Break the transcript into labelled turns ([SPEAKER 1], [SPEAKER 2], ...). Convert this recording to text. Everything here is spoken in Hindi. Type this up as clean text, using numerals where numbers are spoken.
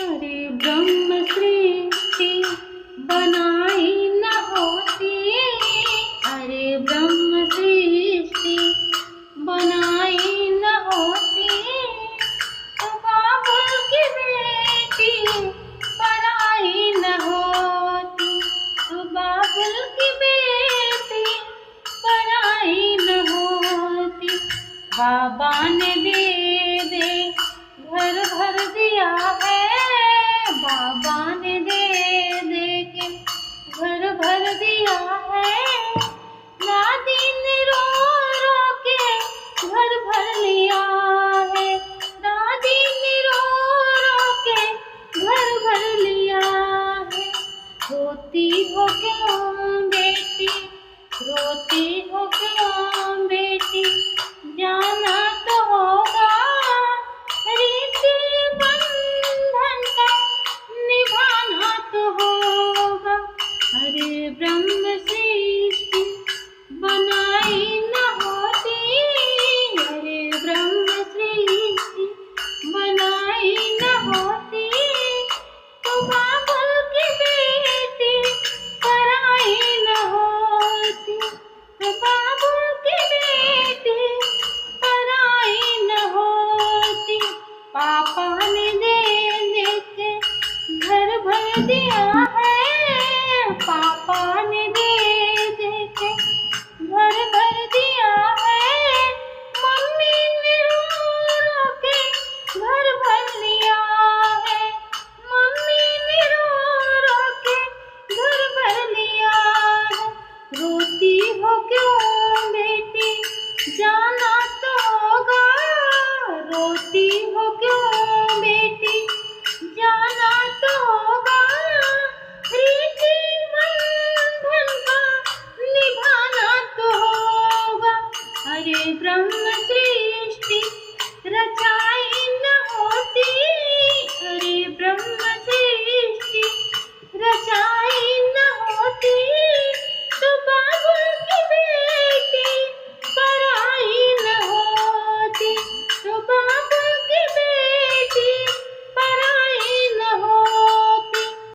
[SPEAKER 1] अरे ब्रह्म सृष्टि बनाई न होती, अरे ब्रह्म सृष्टि बनाई न होती, तो बाबुल की बेटी पराई न होती, तो बाबुल की बेटी पराई न होती। बाबा ने दे दे घर भर दिया है, बाबा ने दे दे के घर भर दिया है, दादी ने रो रो के घर भर लिया है, दादी ने रो रो के घर भर लिया है। रोती हो क्यों बेटी, रोती हो क्यों बेटी, जाना तो होगा रीति बंधन का, निभाना तो होगा। अरे ब्रह्म सृष्टि बनाई न होती, अरे ब्रह्म सृष्टि बनाई न होती, तो बाबुल की बेटी पराई न होती, तो बाबुल की बेटी पराई न होती। पापा ने दे के घर भर दिया है, पापा ने दे के घर भर दिया है, मम्मी ने रो रो के घर भर लिया है, मम्मी ने रो रो के घर भर लिया है। रोती हो क्यों बेटी, जा